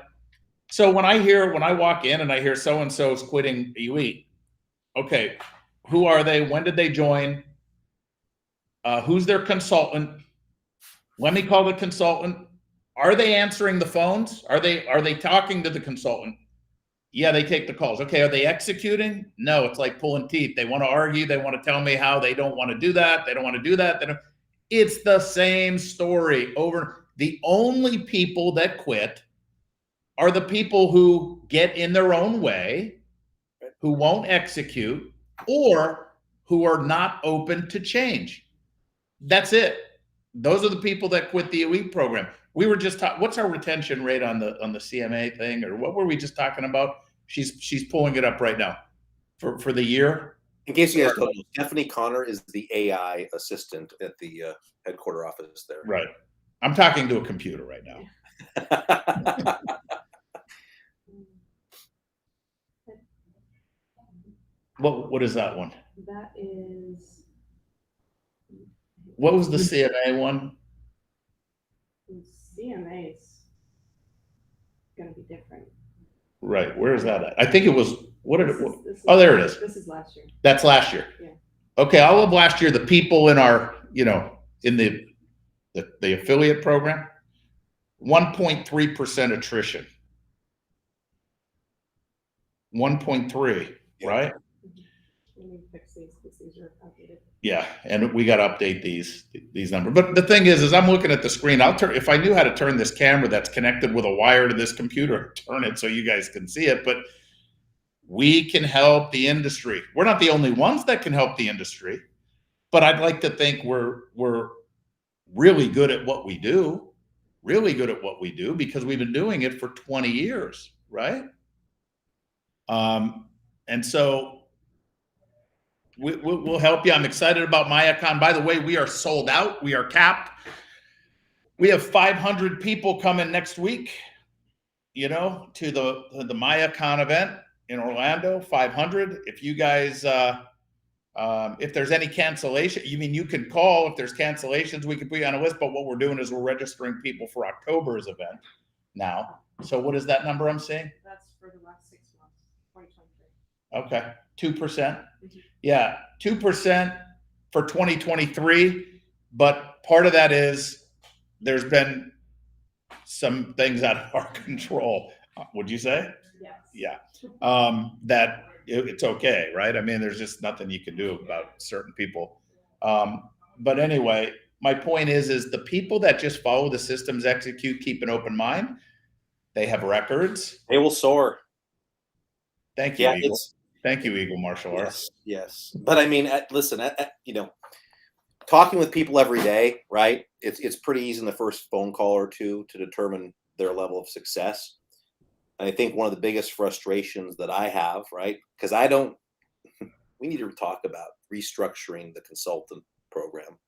So when I walk in and I hear so-and-so's quitting Elite, okay, who are they? When did they join? Who's their consultant? Let me call the consultant. Are they answering the phones? Are they talking to the consultant? Yeah, they take the calls. Okay, are they executing? No, it's like pulling teeth. They want to argue. They want to tell me how they don't want to do that. They don't want to do that. It's the same story over. The only people that quit are the people who get in their own way, who won't execute, or who are not open to change. That's it. Those are the people that quit the elite program. We were just talking, what's our retention rate on the CMA thing, or what were we just talking about? She's pulling it up right now for the year. In case you guys don't know, Stephanie Connor is the AI assistant at the headquarter office there. Right. I'm talking to a computer right now. What is that one? That is. What was the CMA one? CMA is going to be different. Right. Where is that at? I think it was, what did it, This is, there it is. This is last year. That's last year. Yeah. Okay. All of last year, the people in our, in the affiliate program, 1.3% attrition. 1.3, right? Let me fix these because these are outdated. Yeah, and we got to update these numbers. But the thing is I'm looking at the screen. If I knew how to turn this camera that's connected with a wire to this computer, turn it so you guys can see it. But we can help the industry. We're not the only ones that can help the industry, but I'd like to think we're really good at what we do. Really good at what we do because we've been doing it for 20 years, right? And so we'll help you. I'm excited about MyaCon. By the way, we are sold out. We are capped. We have 500 people coming next week, to the MyaCon event in Orlando. 500. If you guys, if there's any cancellation, you can call. If there's cancellations, we can put you on a list. But what we're doing is we're registering people for October's event now. So what is that number I'm seeing? That's for the last 6 months, 2023. Okay, 2%. Yeah, 2% for 2023. But part of that is there's been some things out of our control. Would you say? Yes. Yeah. That it's okay, right? There's just nothing you can do about certain people. But anyway, my point is the people that just follow the systems, execute, keep an open mind, they have records. They will soar. Thank you, Eagle. Thank you, Eagle Martial Arts. Yes. But listen, talking with people every day, right? It's pretty easy in the first phone call or two to determine their level of success. And I think one of the biggest frustrations that I have, right? Because we need to talk about restructuring the consultant program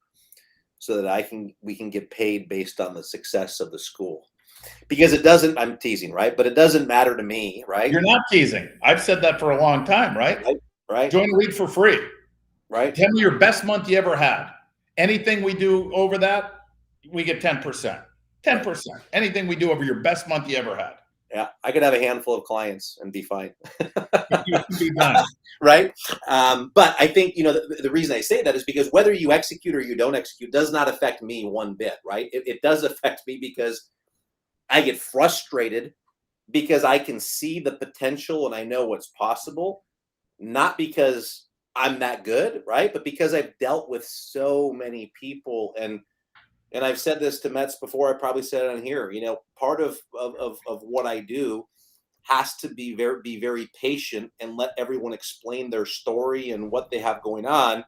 so that we can get paid based on the success of the school. Because it doesn't, I'm teasing, right? But it doesn't matter to me, right? You're not teasing. I've said that for a long time, right? Right. Join the league for free. Right. Tell me your best month you ever had. Anything we do over that, we get 10%. 10%. Anything we do over your best month you ever had. Yeah. I could have a handful of clients and be fine. You can be done. Right. But I think, the reason I say that is because whether you execute or you don't execute does not affect me one bit, right? It does affect me because I get frustrated because I can see the potential and I know what's possible, not because I'm that good, right? But because I've dealt with so many people, and I've said this to Metz before. I probably said it on here. Part of what I do has to be very patient and let everyone explain their story and what they have going on.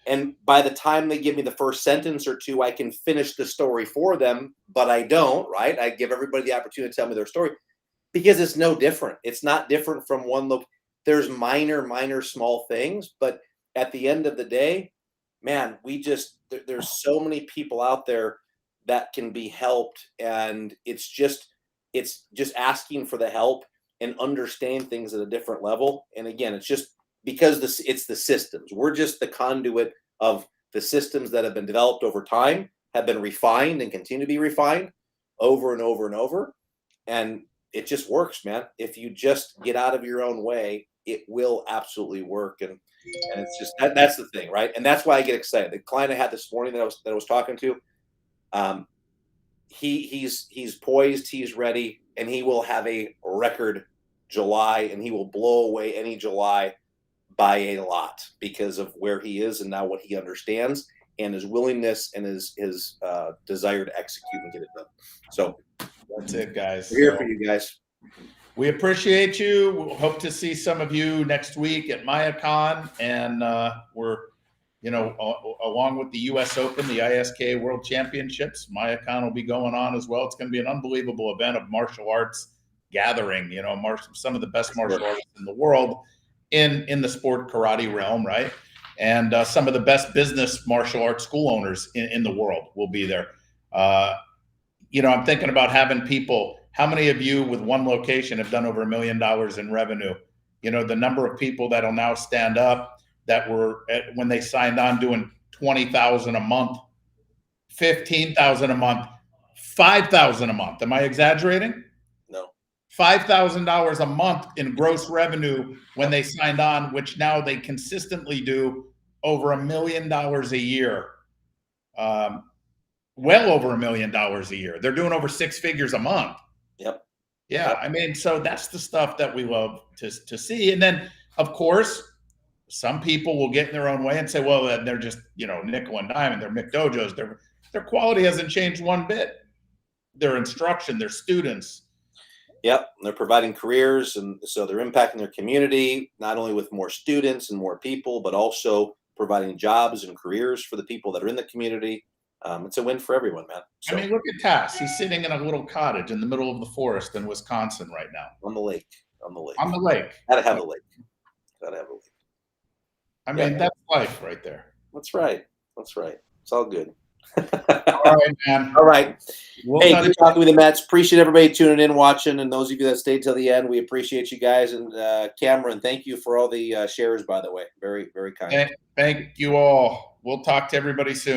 And by the time they give me the first sentence or two, I can finish the story for them, but I don't, right? I give everybody the opportunity to tell me their story because it's no different. It's not different from one look. There's minor, small things, but at the end of the day, man, there's so many people out there that can be helped. And it's just asking for the help and understand things at a different level. And again, it's just, because it's the systems. We're just the conduit of the systems that have been developed over time, have been refined and continue to be refined over and over and over. And it just works, man. If you just get out of your own way, it will absolutely work. And it's just that's the thing, right? And that's why I get excited. The client I had this morning that I was talking to, he's poised, he's ready, and he will have a record July, and he will blow away any July by a lot because of where he is and now what he understands and his willingness and his desire to execute and get it done. So that's it, guys. We're here for you guys. We appreciate you. We'll hope to see some of you next week at MyaCon, and we're along with the U.S. Open, the ISKA World Championships, Maya Khan will be going on as well. It's going to be an unbelievable event of martial arts gathering. Some of the best martial artists in the world in the sport karate realm, right? And some of the best business martial arts school owners in the world will be there. I'm thinking about having people. How many of you with one location have done over $1 million in revenue? The number of people that'll now stand up that were when they signed on doing 20,000 a month, 15,000 a month, 5,000 a month. Am I exaggerating? No. $5,000 a month in gross revenue when they signed on, which now they consistently do over $1 million a year. Well over $1 million a year. They're doing over 6 figures a month. Yep. Yeah. Yep. I mean, so that's the stuff that we love to see. And then, of course, some people will get in their own way and say, well, they're just, nickel and dime, and they're McDojos. Their quality hasn't changed one bit. Their instruction, their students. Yep. They're providing careers, and so they're impacting their community, not only with more students and more people, but also providing jobs and careers for the people that are in the community. It's a win for everyone, man. So, I mean, look at Tass. He's sitting in a little cottage in the middle of the forest in Wisconsin right now. on the lake. On the lake. Gotta have a lake. Gotta have a lake. I mean, that's life right there. That's right. That's right. It's all good. All right, man. All right. We'll Hey, good talking with the Mets. Appreciate everybody tuning in, watching, and those of you that stayed till the end. We appreciate you guys. And Cameron, thank you for all the shares, by the way. Very, very kind. Thank you all. We'll talk to everybody soon.